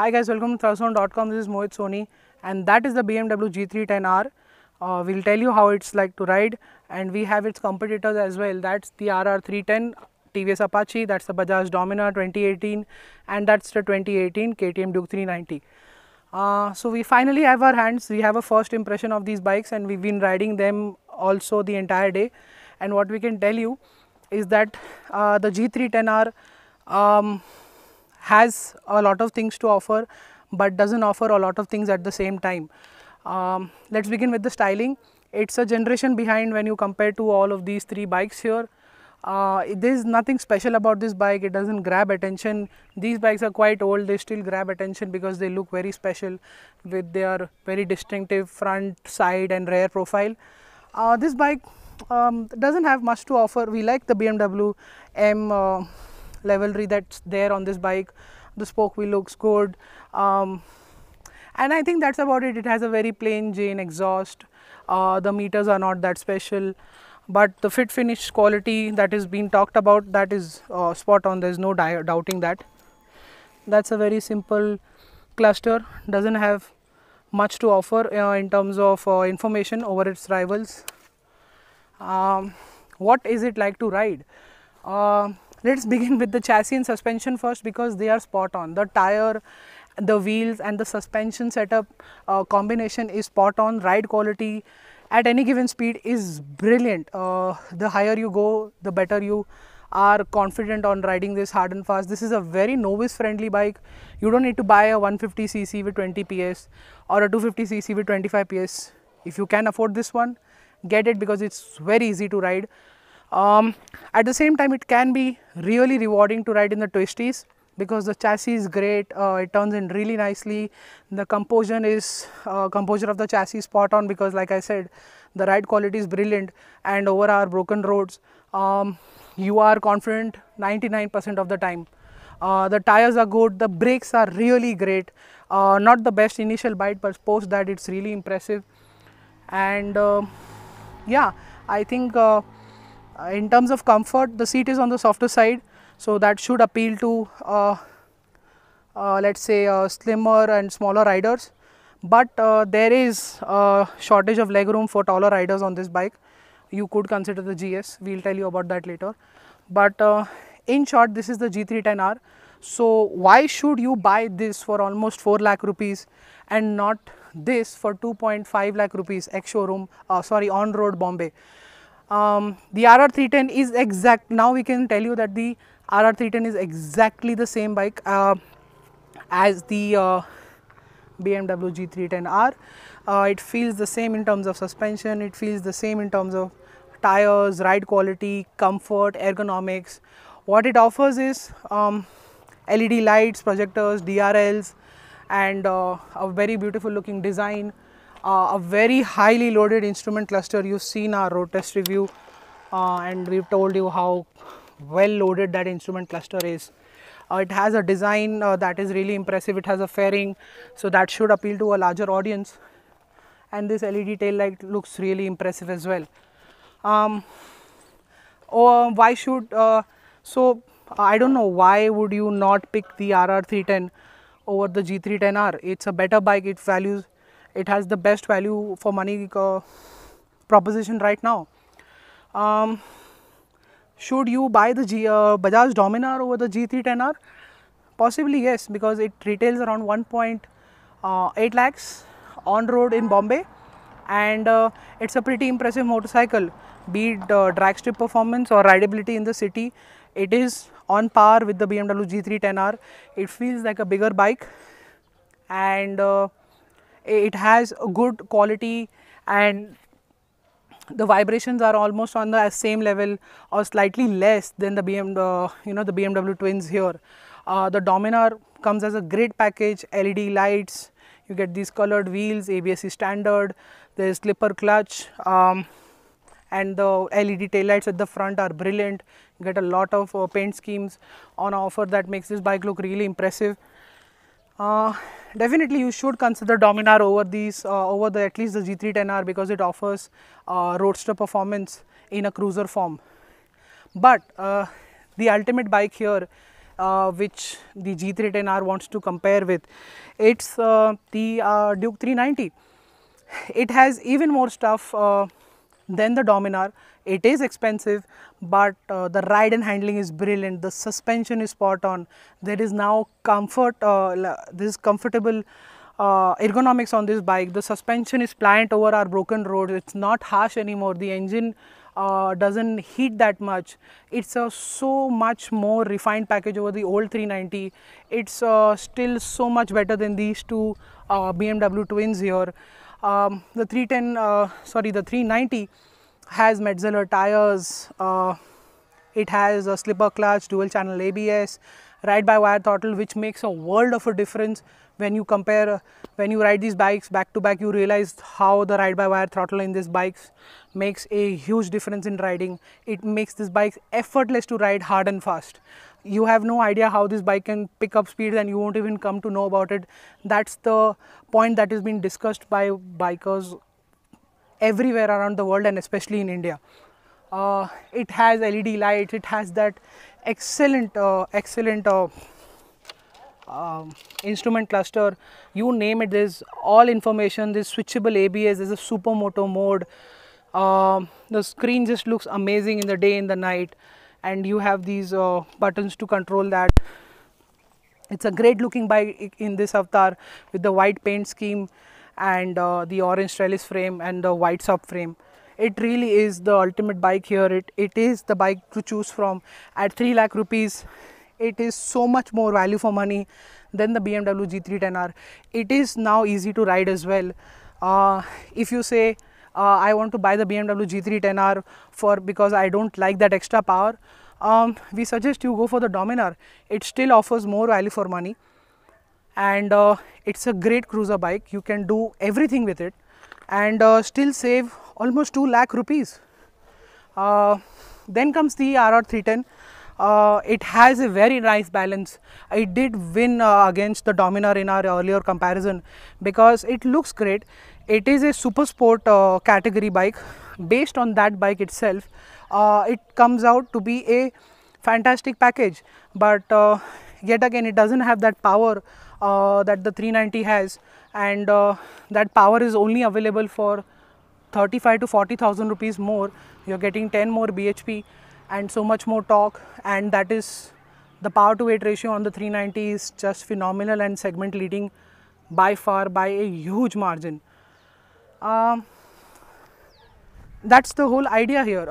Hi guys, welcome to thrustzone.com. This is Mohit Soni and that is the BMW G310R. We'll tell you how it's like to ride, and we have its competitors as well. That's the RR310 TVS Apache, that's the Bajaj Dominar 2018, and that's the 2018 KTM Duke 390. So we finally have our hands, we have a first impression of these bikes, and we've been riding them also the entire day. And what we can tell you is that the G310R has a lot of things to offer but doesn't offer a lot of things at the same time. Let's begin with the styling. It's a generation behind when you compare to all of these three bikes here. There is nothing special about this bike. It doesn't grab attention. These bikes are quite old, they still grab attention because they look very special with their very distinctive front, side and rear profile. This bike doesn't have much to offer. We like the BMW M levelry that's there on this bike. The spoke wheel looks good, and I think that's about it. It has a very plain Jane exhaust. The meters are not that special, but the fit finish quality that is being talked about, that is spot on. There's no doubting that. That's a very simple cluster, doesn't have much to offer in terms of information over its rivals. What is it like to ride? Let's begin with the chassis and suspension first, because they are spot on. The tire, the wheels and the suspension setup combination is spot on. Ride quality at any given speed is brilliant. The higher you go, the better you are confident on riding this hard and fast. This is a very novice friendly bike. You don't need to buy a 150cc with 20 PS or a 250cc with 25 PS. If you can afford this one, get it, because it's very easy to ride. At the same time, it can be really rewarding to ride in the twisties because the chassis is great. It turns in really nicely. The composure of the chassis is spot on, because like I said, the ride quality is brilliant, and over our broken roads you are confident 99% of the time. The tires are good, the brakes are really great. Not the best initial bite, but post that it's really impressive. And yeah, I think in terms of comfort, the seat is on the softer side, so that should appeal to let's say slimmer and smaller riders. But there is a shortage of leg room for taller riders on this bike. You could consider the GS, we'll tell you about that later. But in short, this is the G310R. So why should you buy this for almost 4 lakh rupees and not this for 2.5 lakh rupees ex-showroom, on road Bombay? The RR310 is exact. Now we can tell you that the RR310 is exactly the same bike as the BMW G310R. It feels the same in terms of suspension, it feels the same in terms of tires, ride quality, comfort, ergonomics. What it offers is LED lights, projectors, DRLs, and a very beautiful looking design. A very highly loaded instrument cluster. You've seen our road test review and we've told you how well loaded that instrument cluster is. It has a design that is really impressive. It has a fairing, so that should appeal to a larger audience, and this LED tail light looks really impressive as well. Why should I don't know, why would you not pick the RR310 over the G310R? It's a better bike. It has the best value for money proposition right now. Should you buy the Bajaj Dominar over the G310R? Possibly yes, because it retails around 1.8 lakhs on road in Bombay, and it's a pretty impressive motorcycle. Be it drag strip performance or rideability in the city, it is on par with the BMW G310R. It feels like a bigger bike, and it has a good quality, and the vibrations are almost on the same level or slightly less than the the BMW twins here. The Dominar comes as a great package. LED lights, you get these colored wheels, ABS is standard, there is clipper clutch, and the LED taillights at the front are brilliant. You get a lot of paint schemes on offer that makes this bike look really impressive. Definitely you should consider Dominar over at least the G310R, because it offers roadster performance in a cruiser form. But the ultimate bike here which the G310R wants to compare with. It's the Duke 390. It has even more stuff than the Dominar. It is expensive, but the ride and handling is brilliant. The suspension is spot on. There is now comfort, this comfortable ergonomics on this bike. The suspension is pliant over our broken roads. It's not harsh anymore. The engine doesn't heat that much. It's a so much more refined package over the old 390. It's still so much better than these two BMW twins here. The 390 has Metzeler tires. It has a slipper clutch, dual channel ABS, ride-by-wire throttle, which makes a world of a difference when you compare, when you ride these bikes back to back. You realize how the ride-by-wire throttle in these bikes makes a huge difference in riding. It makes this bike effortless to ride hard and fast. You have no idea how this bike can pick up speed, and you won't even come to know about it. That's the point that is being discussed by bikers everywhere around the world, and especially in India. It has LED lights. It has that excellent instrument cluster. You name it, there's all information. There's switchable ABS. There's a supermoto mode. The screen just looks amazing in the day, in the night, and you have these buttons to control that. It's a great looking bike in this avatar with the white paint scheme and the orange trellis frame and the white subframe. It really is the ultimate bike here. It is the bike to choose from. At 3 lakh rupees, it is so much more value for money than the BMW G310R. It is now easy to ride as well. If you say, I want to buy the BMW G310R because I don't like that extra power, we suggest you go for the Dominar. It still offers more value for money, and it's a great cruiser bike. You can do everything with it and still save almost 2 lakh rupees. Then comes the RR310. It has a very nice balance. It did win against the Dominar in our earlier comparison because it looks great. It is a super sport category bike. Based on that bike itself, it comes out to be a fantastic package, but yet again it doesn't have that power that the 390 has, and that power is only available for 35 to 40,000 rupees more. You're getting 10 more bhp and so much more torque, and that is the power to weight ratio on the 390 is just phenomenal and segment leading by far, by a huge margin. That's the whole idea here.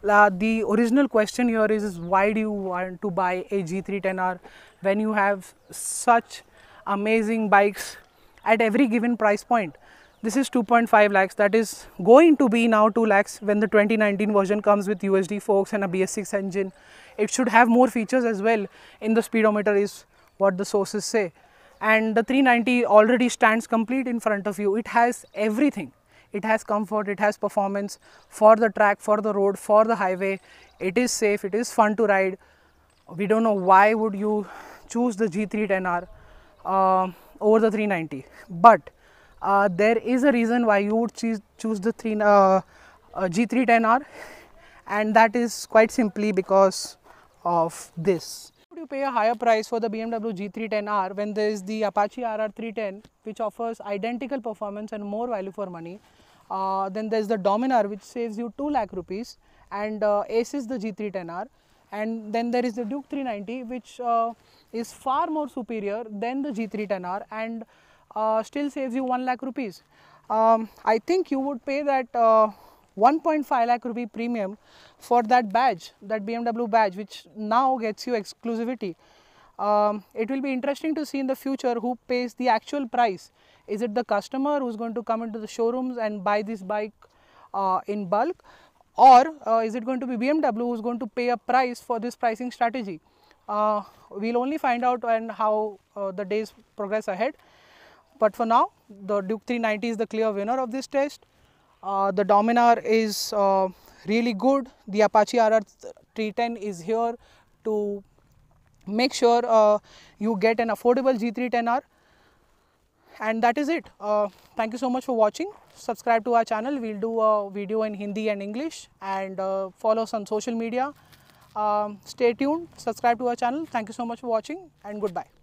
The original question here is why do you want to buy a G310R when you have such amazing bikes at every given price point? This is 2.5 lakhs, that is going to be now 2 lakhs when the 2019 version comes with USD forks and a BS6 engine. It should have more features as well in the speedometer is what the sources say. And the 390 already stands complete in front of you. It has everything. It has comfort, it has performance for the track, for the road, for the highway. It is safe, it is fun to ride. We don't know why would you choose the G310R over the 390, but there is a reason why you would choose the G310R, and that is quite simply because of this. Would you pay a higher price for the BMW G310R when there is the Apache RR310, which offers identical performance and more value for money? Then there is the Dominar, which saves you 2 lakh rupees and aces the G310R, and then there is the Duke 390, which is far more superior than the G310R and still saves you 1 lakh rupees. I think you would pay that 1.5 lakh rupee premium for that badge, that BMW badge, which now gets you exclusivity. It will be interesting to see in the future who pays the actual price. Is it the customer who's going to come into the showrooms and buy this bike in bulk, or is it going to be BMW who's going to pay a price for this pricing strategy? We'll only find out when how the days progress ahead. But for now, the Duke 390 is the clear winner of this test. The Dominar is really good. The Apache RR310 is here to make sure you get an affordable G310R. And that is it. Thank you so much for watching. Subscribe to our channel. We'll do a video in Hindi and English, and follow us on social media. Stay tuned, subscribe to our channel. Thank you so much for watching, and goodbye.